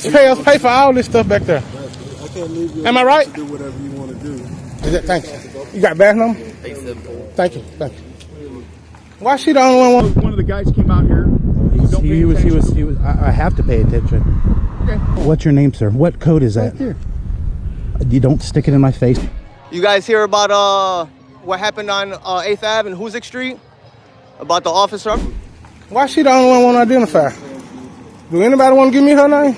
Pay for all this stuff back there. I can't leave you. Am I right? To do whatever you want to do. Thank you. You got badge number? Thank you. Thank you. Why she the only one? One of the guys came out here. He was. I have to pay attention. Okay. What's your name, sir? What code is that? Right here. You don't stick it in my face. You guys hear about what happened on 8th Ave and Hoosick Street? About the officer? Why she the only one want to identify? Do anybody want to give me her name?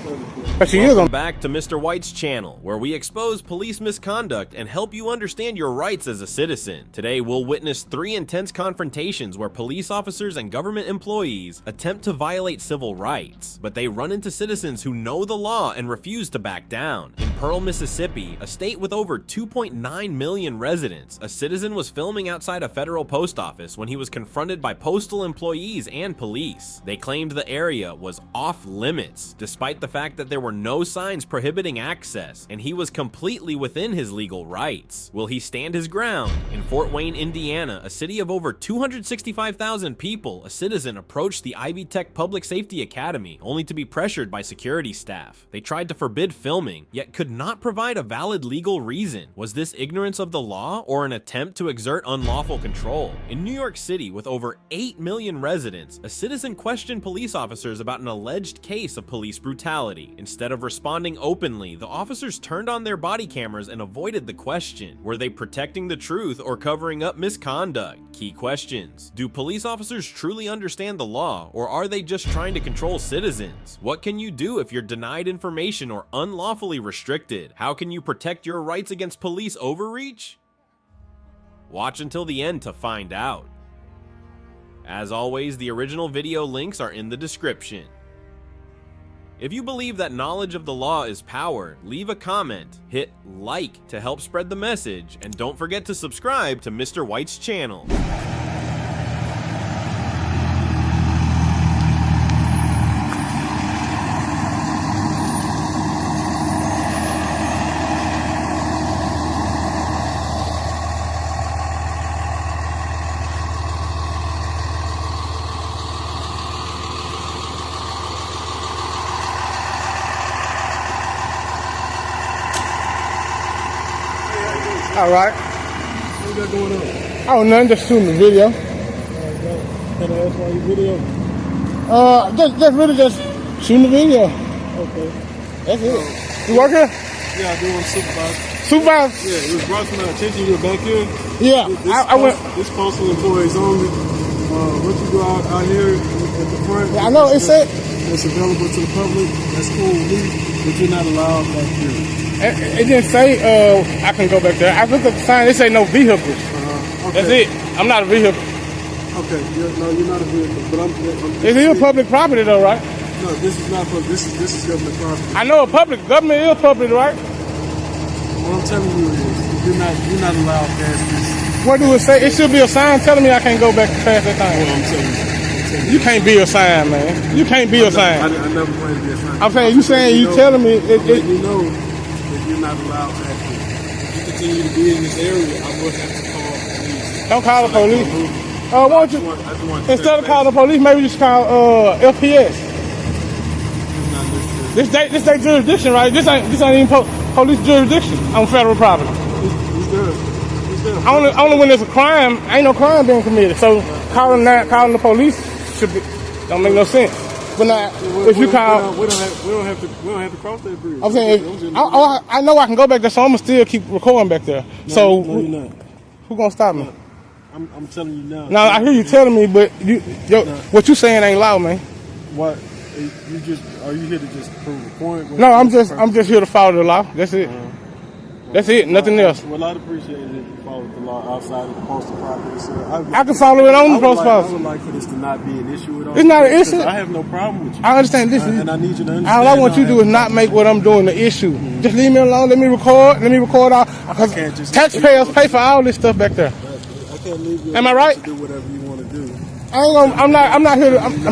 Welcome back to Mr. White's channel, where we expose police misconduct and help you understand your rights as a citizen. Today, we'll witness 3 intense confrontations where police officers and government employees attempt to violate civil rights, but they run into citizens who know the law and refuse to back down. In Pearl, Mississippi, a state with over 2.9 million residents, a citizen was filming outside a federal post office when he was confronted by postal employees and police. They claimed the area was off limits, despite the fact that there were no signs prohibiting access, and he was completely within his legal rights. Will he stand his ground? In Fort Wayne, Indiana, a city of over 265,000 people, a citizen approached the Ivy Tech Public Safety Academy, only to be pressured by security staff. They tried to forbid filming, yet could not provide a valid legal reason. Was this ignorance of the law, or an attempt to exert unlawful control? In New York City, with over 8 million residents, a citizen questioned police officers about an alleged case of police brutality. Instead of responding openly, the officers turned on their body cameras and avoided the question. Were they protecting the truth or covering up misconduct? Key questions. Do police officers truly understand the law, or are they just trying to control citizens? What can you do if you're denied information or unlawfully restricted? How can you protect your rights against police overreach? Watch until the end to find out. As always, the original video links are in the description. If you believe that knowledge of the law is power, leave a comment, hit like to help spread the message, and don't forget to subscribe to Mr. White's channel. All right. What you got going on? Oh, nothing. Just shooting the video. Can I ask why you video? Just shooting the video. Okay. That's it. You work here? Yeah, I do. I'm supervisor. Supervisor? Yeah, it was brought to my attention you're back here. Yeah, I went. This postal employees only. Once you go out here at the front. Yeah, I know. It said it's available to the public. That's cool with me, but you're not allowed back here. It didn't say I can go back there. I looked at the sign. It say no vehicles. Okay. That's it. I'm not a vehicle. Okay. You're not a vehicle, but I'm It's still public property though, right? No, this is not public. This is government property. I know government is public, right? What I'm telling you is you're not allowed past this. What do it say? It should be a sign telling me I can't go back past that thing. Well, I'm telling you. You can't be a sign, man. You can't be a sign. I never wanted to be a sign. I'm saying you telling me you know that you're not allowed back here. If you continue to be in this area, I will have to call the police. Don't call the police. Won't you? Instead of calling the police, maybe just call FPS. This they jurisdiction, right? This ain't even police jurisdiction on federal property. It's good. Only when there's a crime, ain't no crime being committed. So calling the police don't make no sense. But now, if you call, we don't have to cross that bridge. I'm saying, I know I can go back there, so I'm gonna still keep recording back there. No, so no, you're not. Who gonna stop me? I'm telling you now. Now I hear you telling me, but what you saying ain't loud, man. What? Are you here to just prove a point? No, I'm just here to follow the law. That's it. That's it. Nothing else. Well, I'd appreciate it if you followed the law outside of the postal property. So I can follow it on the postal property. I would like for this to not be an issue at all. It's not an issue. I have no problem with you. I understand this. And I need you to understand. All I want you to do is not make what I'm doing the issue. Just leave me alone. Let me record all. Because taxpayers pay for all this stuff back there. I can't leave you. Am I right? To do whatever you want to do. I'm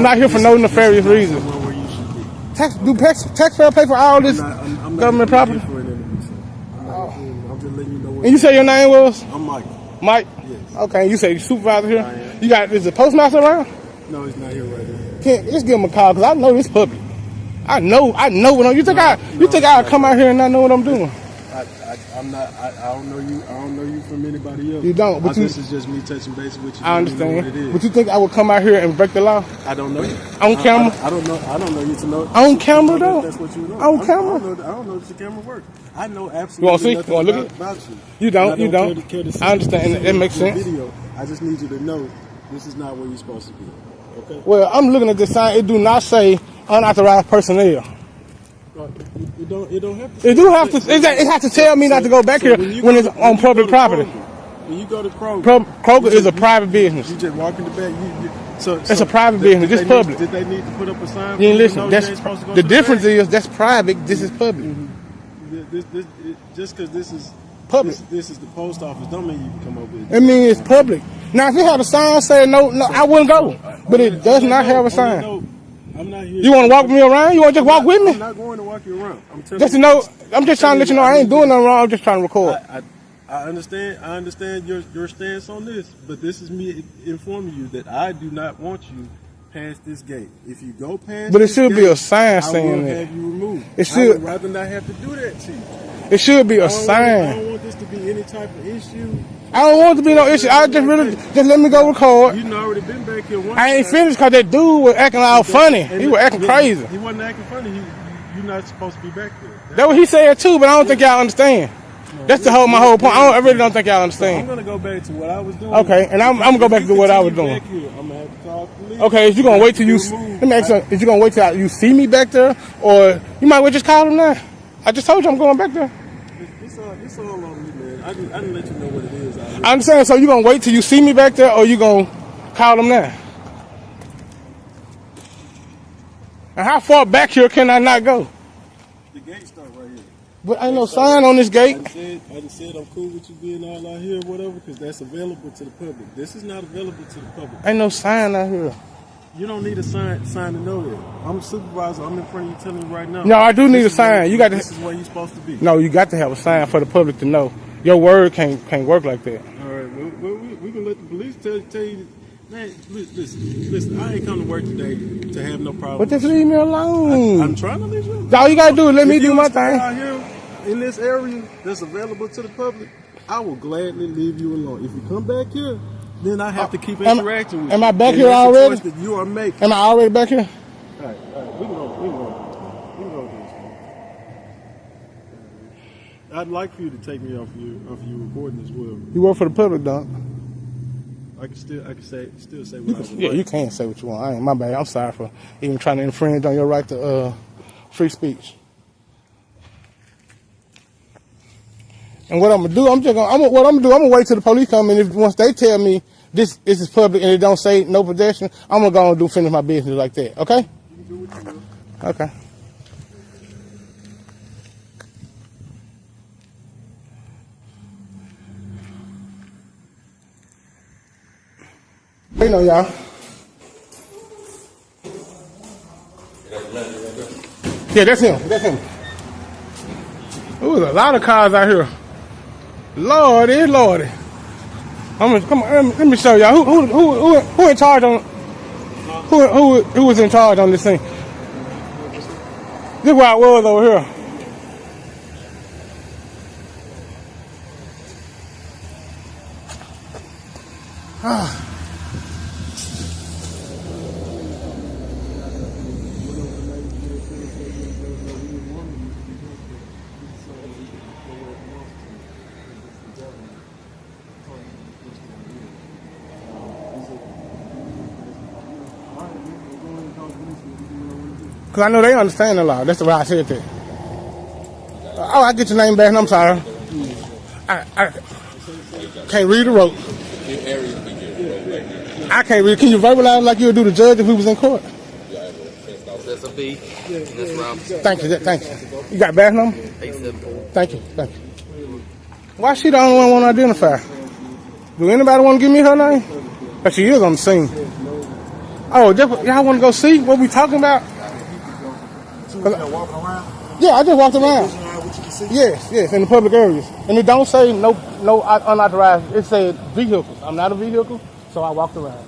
not here for no nefarious reason. Taxpayers pay for all this government property? And you say your name was? I'm Mike. Mike? Yes. Okay, you say you supervisor here? I am. You got, is the postmaster around? No, he's not here right now. Let's give him a call, because I know this puppy. I know what I'm. You think I'll come out here and not know what I'm doing? I'm not. I don't know you. I don't know you from anybody else. You don't. But this is just me touching base with you. I understand. You know what it is. But you think I would come out here and break the law? I don't know you. On camera? I don't know. I don't know you to know. On camera though. That's what you know. On camera? I don't know that your camera works. I know absolutely. You want to see? Nothing You want to look about at you. You don't. You don't. Care to see I understand. It makes sense. Video. I just need you to know this is not where you're supposed to be. Okay. Well, I'm looking at this sign. It do not say unauthorized personnel. It don't have to. It do have to. It has to tell me not to go back here when it's on public property. When you go to Kroger, Kroger is a private business. You just walk in the back. So it's a private business. It's public. Did they need to put up a sign? You listen. The difference is that's private. This is public. Just because this is public, this is the post office, don't mean you can come over here. I mean it's public. Now, if it had a sign saying no, I wouldn't go. But it does not have a sign. I'm not here. You want to walk me around? You want to just walk with me? I'm not going to walk you around. I'm just I'm just trying to let you know I ain't doing nothing wrong. I'm just trying to record. I understand your stance on this, but this is me informing you that I do not want you past this gate. If you go past, but it should be a sign saying I will that. Have you removed. It should. I would rather not have to do that to you. It should be a sign. I don't want this to be any type of issue. I don't want it to be no issue. I just really just let me go record. You already been back here once. I ain't finished because that dude was acting all funny. He was acting crazy. He wasn't acting funny. You're not supposed to be back there. That's what he said too, but I don't think y'all understand. That's my whole point. I really don't think y'all understand. I'm gonna go back to what I was doing. Okay, and I'm gonna go back to what I was doing. I'm gonna have to call the police. Okay, is you gonna wait till you? Let me ask you, is you gonna wait till you see me back there, or you might well just call them now? I just told you I'm going back there. It's all on me, man. I didn't let you know what it is. I understand. So you gonna wait till you see me back there, or you gonna call them now? And how far back here can I not go? The gate start right here. But ain't no sign on this gate. I just said I'm cool with you being all out here or whatever, because that's available to the public. This is not available to the public. Ain't no sign out here. You don't need a sign to know that. I'm a supervisor. I'm in front of you telling you right now. No, I do need a sign. This is where you're supposed to be. No, you got to have a sign for the public to know. Your word can't work like that. All right. Well, we can let the police tell you. Man, listen. I ain't come to work today to have no problem. But just leave me alone. I'm trying to leave you alone. All you gotta do is let me do my thing. Out here in this area that's available to the public, I will gladly leave you alone. If you come back here, then I have to keep interacting with you. Am I back here already? That you are making. Am I already back here? All right. We can go do this. I'd like for you to take me off your recording as well. You work for the public, dog. I can still say what I want. Yeah, you can say what you want. I ain't my bad. I'm sorry for even trying to infringe on your right to free speech. And what I'm gonna do, I'm gonna wait till the police come in. Once they tell me this is public and it don't say no possession, I'm gonna go and finish my business like that. Okay? You can do what you will. Okay. Wait on y'all. Yeah, that's him. That's him. Ooh, there's a lot of cars out here. Lordy. Come on, let me show y'all. Who in charge on? Who was in charge on this thing? This is where I was over here. Because I know they understand the law. That's the way I said that. Oh, I get your name back, and I'm sorry. I can't read the rope. I can't read. Can you verbalize like you would do the judge if we was in court? That's a B. That's Rob. Thank you. You got back number? 874. Thank you. Why she the only one want to identify? Do anybody want to give me her name? But she is on the scene. Oh, y'all want to go see what we talking about? Walking around? Yeah, I just walked around. Yes, in the public areas. And it don't say no unauthorized. It said vehicles. I'm not a vehicle, so I walked around.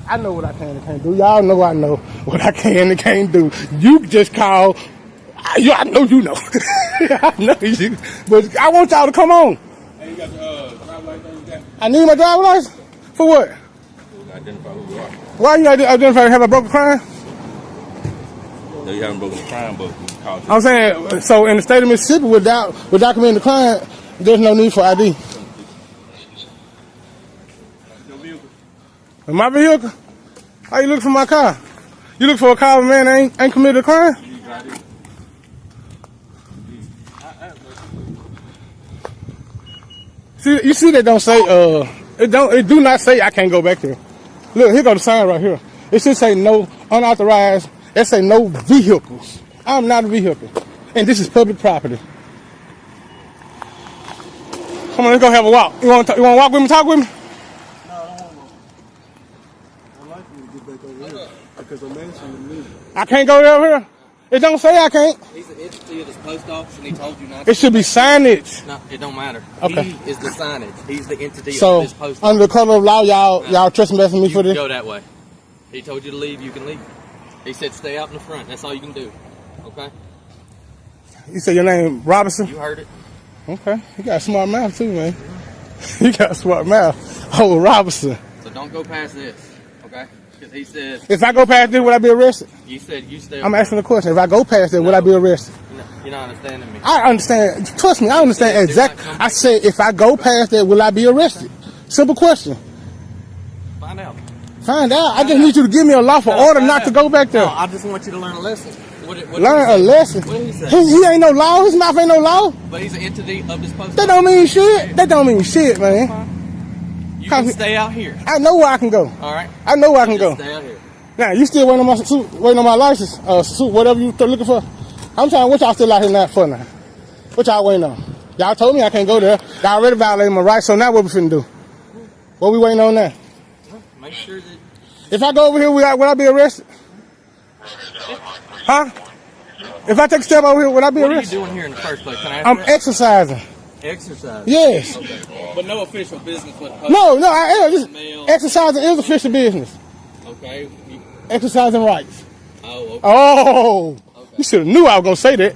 I know what I can and can't do. Y'all know I know what I can and can't do. You just call. I know you know. I know you. But I want y'all to come on. Hey, you got your driver's license? I need my driver's license? For what? Identify who you are. Why you identify have a broken crime? No, you haven't broken the crime, but you called it. I'm saying, so in the state of Mississippi, without documenting the crime, there's no need for ID. Your vehicle. In my vehicle? How you look for my car? You look for a car of a man that ain't committed a crime? You got it. See, you see that don't say, it do not say I can't go back there. Look, here go the sign right here. It should say no unauthorized. It say no vehicles. I'm not a vehicle. And this is public property. Come on, let's go have a walk. You want to walk with me, talk with me? No, I don't want to. I'd like you to get back over here because I'm asking you to leave. I can't go over here. It don't say I can't. He's an entity of this post office, and he told you not to. It should be signage. No, it don't matter. Okay. He is the signage. He's the entity So, of this post office. under the color of law, y'all trespassing me You for can this? go that way. He told you to leave, you can leave. He said stay out in the front. That's all you can do. Okay? You say your name Robinson? You heard it. Okay. You got a smart mouth too, man. You got a smart mouth. Oh, Robinson. So don't go past this. Okay? Because he said, If I go past this, would I be arrested? you said you stay. I'm asking the question. If I go past it, would I be arrested? You're not understanding me. I understand. Trust me, I understand Yeah, do not exactly. come I said, if I go past that, will I be arrested? Simple question. Find out. Find out. I just need you to give me a lawful order not to go back there. No, I just want you to learn a lesson. What Learn a lesson. What did he say? He ain't no law. His mouth ain't no law. But he's an entity of this post That office. don't mean shit. That don't mean shit, man. You can stay out here. I know where I can go. All right? I know where I can Just go. stay out here. Now, you still waiting on my suit, waiting on my license, suit, whatever you looking for? I'm trying, what y'all still out here not for now? What y'all waiting on? Y'all told me I can't go there. Y'all already violated my rights, so now what we finna do? What we waiting on now? Make sure that... If I go over here, would I be arrested? Huh? If I take a step over here, would I be What are you arrested? doing here in the first place? Can I ask I'm that? exercising. Exercise. Yes. Okay. But no official business with post. No, I am. Mail. Exercising is official business. Okay. Exercising rights. Oh, okay. Oh, you should have knew I was gonna say that.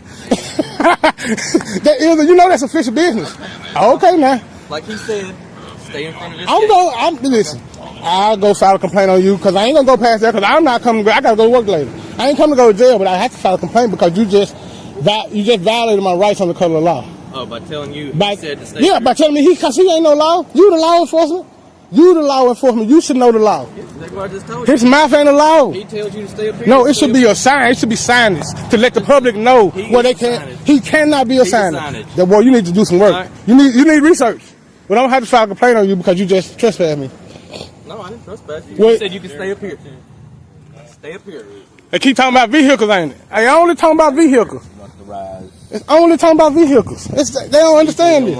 That is, you know, that's official business. Okay, now. Like he said, stay in front of this gate. Listen, I'll go file a complaint on you because I ain't gonna go past that because I'm not coming. I gotta go to work later. I ain't coming to go to jail, but I have to file a complaint because you just violated my rights on the color of law. Oh, by telling you, By, he said to stay yeah, here. by telling me because he ain't no law. You the law enforcement. You the law enforcement. You should know the law. That's what I just told you. His mouth ain't a law. He tells you to stay up here. No, it should be a sign. It should be signage to let the public know where they can. signage. He cannot be a He's a signage. signage. That boy, you need to do some work. Right. You need research. But I don't have to file a complaint on you because you just trespassed me. No, I didn't trespass you. Wait. You said you can stay up here. Stay up here. They keep talking about vehicles, ain't it? I only talking about vehicles. It's only talking about vehicles. They don't understand it.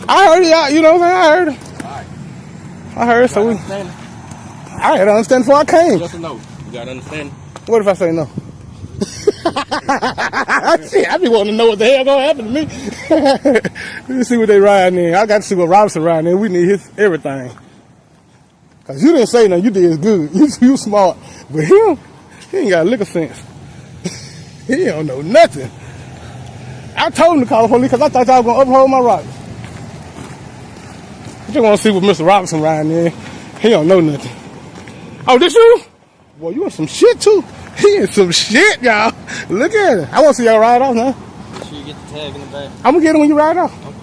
I heard it. You know what I'm saying? I heard it. I heard it. So I had to understand before I came. Just a no. You gotta understand. What if I say no? Shit, I be wanting to know what the hell gonna happen to me. Let me see what they riding in. I got to see what Robinson riding in. We need his everything. Cause you didn't say nothing. You did good. You smart. But him, he ain't got a lick of sense. He don't know nothing. I told him to call the police because I thought y'all was gonna uphold my rights. I just want to see what Mr. Robinson riding in. He don't know nothing. Oh, this you? Boy, you in some shit too. He in some shit, y'all. Look at it. I want to see y'all ride off now. Make sure you get the tag in the back. I'm gonna get it when you ride off. Okay.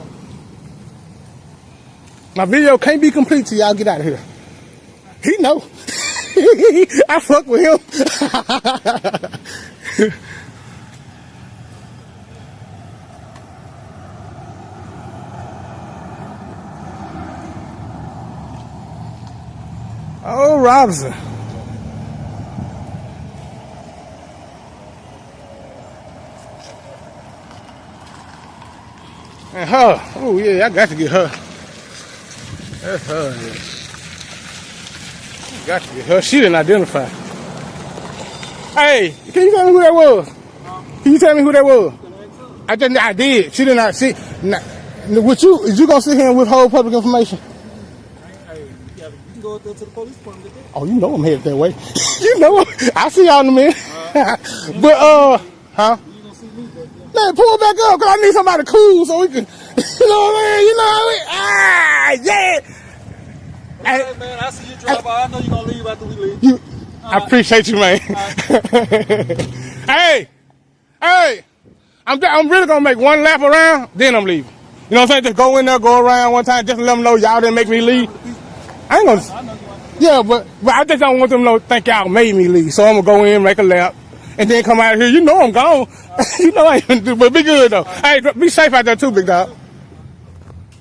My video can't be complete till y'all get out of here. He know. I fuck with him. Oh, Robinson. And her. Oh, yeah, I got to get her. That's her, yeah. Got to get her. She didn't identify. Hey, can you tell me who that was? Can you tell me who that was? I did. She did not see. Is you gonna sit here and withhold public information? go up there to the police department. Oh, you know I'm headed that way. You know, I'll see y'all in a minute. But, huh? You gonna see me back there. Man, pull back up, because I need somebody cool so we can, you know what I mean? You know what I mean? Yeah! Hey, man, I see you drive by. I know you're gonna leave after we leave. I appreciate you, man. Hey! I'm really gonna make one lap around, then I'm leaving. You know what I'm saying? Just go in there, go around one time, just to let them know y'all didn't make me leave. I ain't gonna. Yeah, but I just don't want them to think y'all made me leave. So I'm gonna go in, make a lap, and then come out here. You know I'm gone. You know I ain't gonna do, but be good though. Hey, be safe out there too, big dog.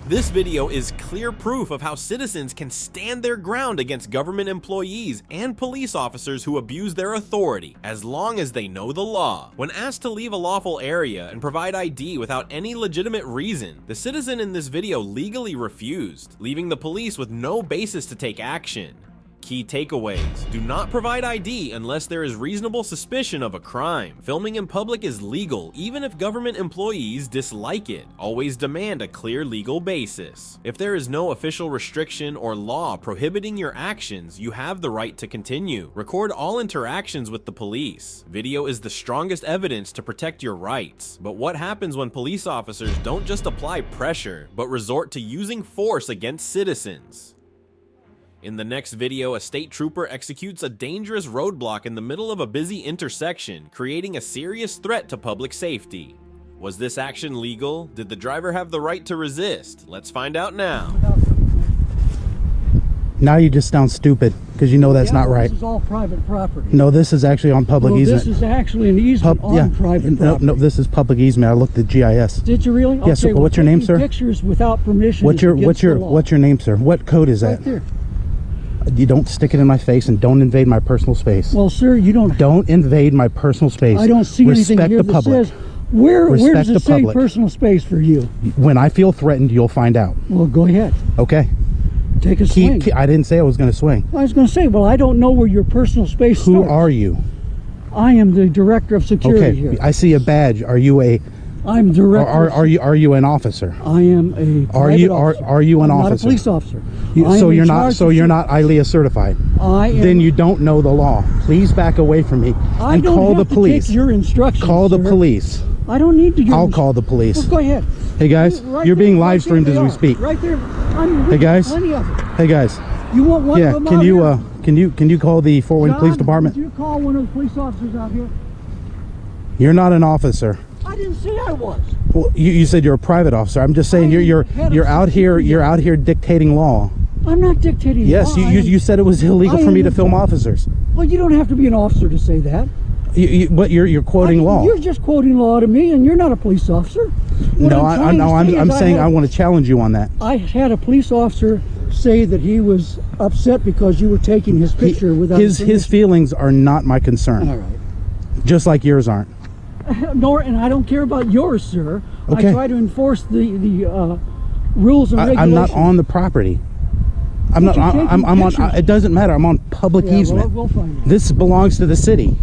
This video is clear proof of how citizens can stand their ground against government employees and police officers who abuse their authority, as long as they know the law. When asked to leave a lawful area and provide ID without any legitimate reason, the citizen in this video legally refused, leaving the police with no basis to take action. Key takeaways: do not provide ID unless there is reasonable suspicion of a crime. Filming in public is legal, even if government employees dislike it. Always demand a clear legal basis. If there is no official restriction or law prohibiting your actions, you have the right to continue. Record all interactions with the police. Video is the strongest evidence to protect your rights. But what happens when police officers don't just apply pressure, but resort to using force against citizens? In the next video, a state trooper executes a dangerous roadblock in the middle of a busy intersection, creating a serious threat to public safety. Was this action legal? Did the driver have the right to resist? Let's find out now. Now you just sound stupid because you know that's not right. This is all private property. No, this is actually on public easement. This is actually an easement on private property. No, this is public easement. I looked at GIS. Did you really? Yes. Okay, what's your name, sir? Pictures without permission. What's your name, sir? What code is that? Right there. You don't stick it in my face and don't invade my personal space. Well, sir, you don't invade my personal space. I don't see anything here that says where does it say personal space for you? When I feel threatened, you'll find out. Well, go ahead. Okay. Take a swing. I didn't say I was going to swing. I was going to say, well, I don't know where your personal space starts. Who are you? I am the director of security here. I see a badge. Are you a? I'm director. Are you an officer? I am a private officer. Are you an officer? Not a police officer. So you're not ILEA certified. I am. Then you don't know the law. Please back away from me and call the police. Take your instructions. Call the police. I don't need to. I'll call the police. Well, go ahead. Hey guys, you're being live streamed as we speak. Right there. Hey guys. Plenty of it. Hey guys. You want one of them out here? Can you call the Fort Wayne Police Department? Would you call one of the police officers out here? You're not an officer. I didn't say I was. Well, you said you're a private officer. I'm just saying you're out here dictating law. I'm not dictating. Yes, law. you said it was illegal for me to film officers. Well, you don't have to be an officer to say that. But you're quoting law. You're just quoting law to me, and you're not a police officer. I'm saying I want to challenge you on that. I had a police officer say that he was upset because you were taking his picture without his feelings are not my concern. All right. Just like yours aren't. And I don't care about yours, sir. Okay. I try to enforce the rules and regulations. I'm not on the property. I'm on. It doesn't matter. I'm on public easement. We'll find out. This belongs to the city.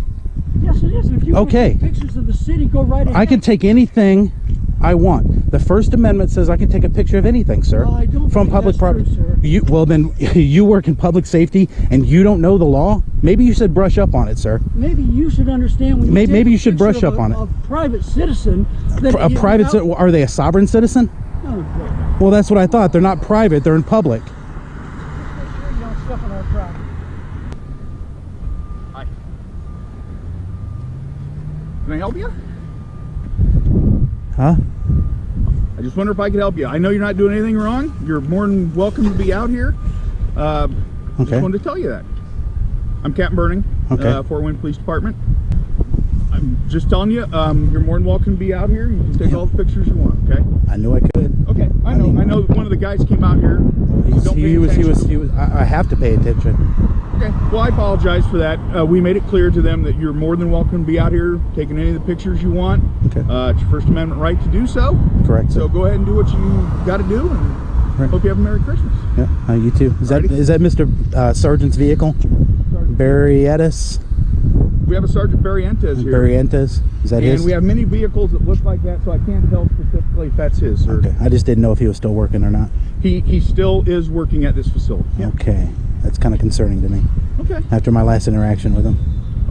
Yes, it is. If you want to take pictures of the city, go right ahead. I can take anything I want. The First Amendment says I can take a picture of anything, sir. Well, I don't from think public that's property. True, sir. Well, then you work in public safety and you don't know the law. Maybe you should brush up on it, sir. Maybe you should understand when you maybe you should brush up on it. A private citizen. A private. Are they a sovereign citizen? No. Well, that's what I thought. They're not private. They're in public. You don't step on our property. Hi. Can I help you? Huh? I just wonder if I could help you. I know you're not doing anything wrong. You're more than welcome to be out here. Okay. Just wanted to tell you that. I'm Captain Burning, Fort Wayne Police Department. I'm just telling you, you're more than welcome to be out here. You can take all the pictures you want, okay? I knew I could. Okay, I know one of the guys came out here. He was. I have to pay attention. Okay, well, I apologize for that. We made it clear to them that you're more than welcome to be out here taking any of the pictures you want. Okay. It's your First Amendment right to do so. Correct. So go ahead and do what you got to do, and hope you have a Merry Christmas. Yeah, you too. Is that Mr. Sergeant's vehicle? Barrientos? We have a Sergeant Barrientos here. Barrientos? Is that his? And we have many vehicles that look like that, so I can't tell specifically if that's his. Okay. I just didn't know if he was still working or not. He still is working at this facility. Okay. That's kind of concerning to me. Okay. After my last interaction with him.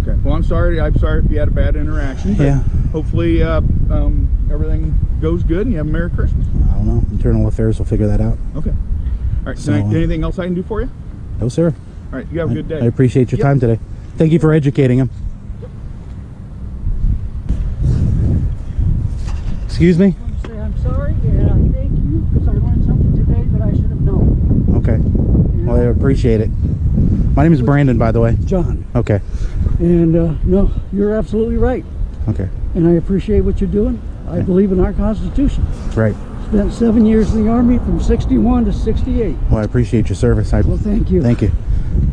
Okay. Well, I'm sorry if you had a bad interaction. But Yeah. hopefully everything goes good and you have a Merry Christmas. I don't know. Internal Affairs will figure that out. Okay. All right. So, anything else I can do for you? No, sir. All right. You have a good day. I appreciate your time today. Thank you for educating him. Excuse me? I say I'm sorry, and I thank you because I learned something today that I should have known. Okay. Well, I appreciate it. My name is Brandon, by the way. John. Okay. And no, you're absolutely right. Okay. And I appreciate what you're doing. I believe in our Constitution. Right. Spent 7 years in the Army from 61 to 68. Well, I appreciate your service. Well, thank you. Thank you.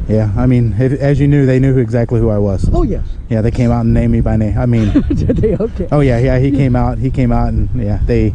Yeah, I mean, as you knew, they knew exactly who I was. Oh, yes. Yeah, they came out and named me by name. I mean, Did they? Okay. oh yeah, he came out, and yeah, they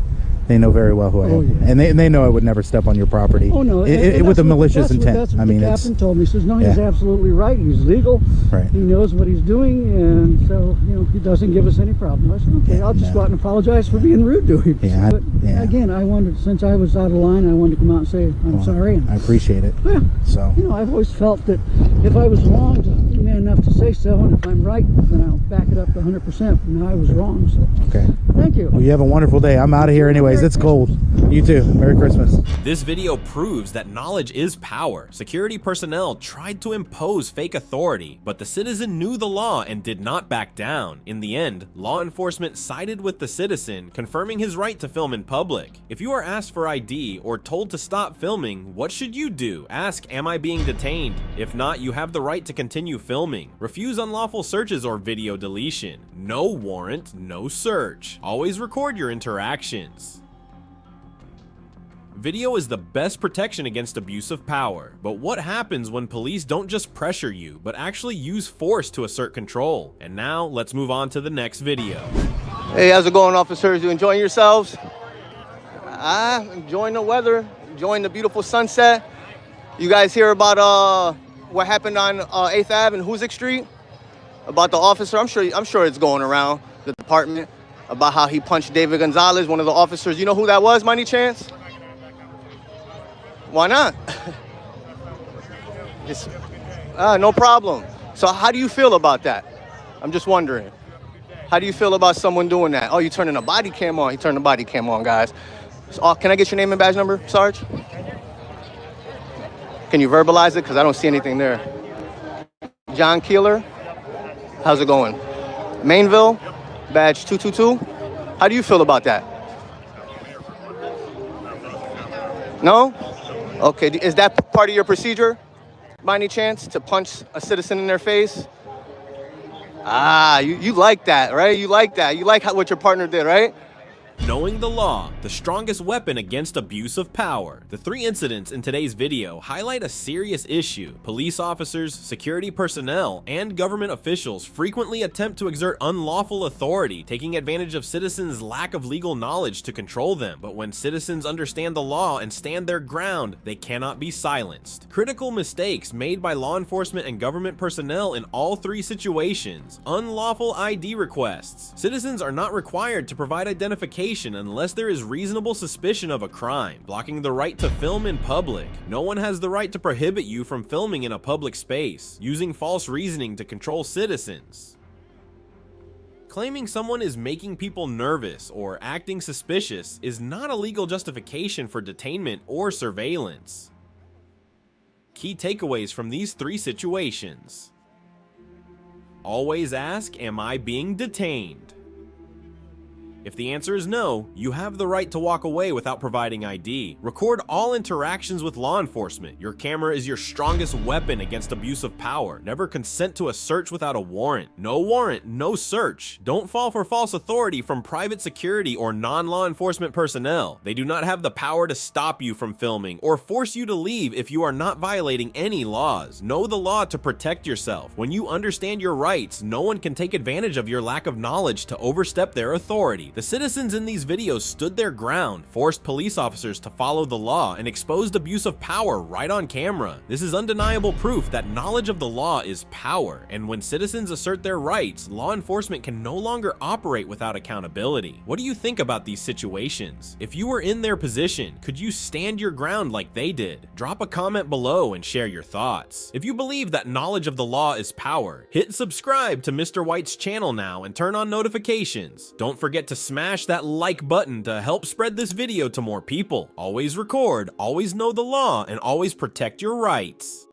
know very well who I am. Oh, yeah. And they know I would never step on your property. Oh, no. With a malicious intent. That's what I mean, the captain told me. He says, no, he's yeah. absolutely right. He's legal. Right. He knows what he's doing, and so, he doesn't give us any problem. I said, okay, I'll just go out and apologize for being rude to him. Yeah, But again, I wanted, since I was out of line, I wanted to come out and say, I'm sorry. And, I appreciate it. yeah. So. I've always felt that if I was wrong, to be man enough to say so, and if I'm right, then I'll back it up 100%. Now I was wrong, so. Okay. Thank you. Well, you have a wonderful day. I'm out of here anyways. It's cold. You too. Merry Christmas. This video proves that knowledge is power. Security personnel tried to impose fake authority, but the citizen knew the law and did not back down. In the end, law enforcement sided with the citizen, confirming his right to film in public. If you are asked for ID or told to stop filming, what should you do? Ask, am I being detained? If not, you have the right to continue filming. Refuse unlawful searches or video deletion. No warrant, no search. Always record your interactions. Video is the best protection against abuse of power, but what happens when police don't just pressure you, but actually use force to assert control? And now, let's move on to the next video. Hey, how's it going, officers? You enjoying yourselves? Enjoying the weather, enjoying the beautiful sunset. You guys hear about what happened on 8th Ave and Hoosick Street? About the officer? I'm sure it's going around the department about how he punched David Gonzalez, one of the officers. You know who that was, by any chance? Why not? No problem. So how do you feel about that? I'm just wondering. How do you feel about someone doing that? Oh, you turning a body cam on. He turned the body cam on, guys. So, can I get your name and badge number, Sarge? Can you verbalize it? Because I don't see anything there. John Keeler. How's it going? Mainville, badge 222. How do you feel about that? No? Okay, is that part of your procedure, by any chance, to punch a citizen in their face? You like that, right? You like that. You like what your partner did, right? Knowing the law, the strongest weapon against abuse of power. The three incidents in today's video highlight a serious issue. Police officers, security personnel, and government officials frequently attempt to exert unlawful authority, taking advantage of citizens' lack of legal knowledge to control them. But when citizens understand the law and stand their ground, they cannot be silenced. Critical mistakes made by law enforcement and government personnel in all three situations. Unlawful ID requests. Citizens are not required to provide identification unless there is reasonable suspicion of a crime, blocking the right to film in public. No one has the right to prohibit you from filming in a public space, using false reasoning to control citizens. Claiming someone is making people nervous or acting suspicious is not a legal justification for detainment or surveillance. Key takeaways from these three situations. Always ask, am I being detained? If the answer is no, you have the right to walk away without providing ID. Record all interactions with law enforcement. Your camera is your strongest weapon against abuse of power. Never consent to a search without a warrant. No warrant, no search. Don't fall for false authority from private security or non-law enforcement personnel. They do not have the power to stop you from filming or force you to leave if you are not violating any laws. Know the law to protect yourself. When you understand your rights, no one can take advantage of your lack of knowledge to overstep their authority. accountability. The citizens in these videos stood their ground, forced police officers to follow the law, and exposed abuse of power right on camera. This is undeniable proof that knowledge of the law is power, and when citizens assert their rights, law enforcement can no longer operate without accountability. What do you think about these situations? If you were in their position, could you stand your ground like they did? Drop a comment below and share your thoughts. If you believe that knowledge of the law is power, hit subscribe to Mr. White's channel now and turn on notifications. Don't forget to smash that like button to help spread this video to more people. Always record, always know the law, and always protect your rights.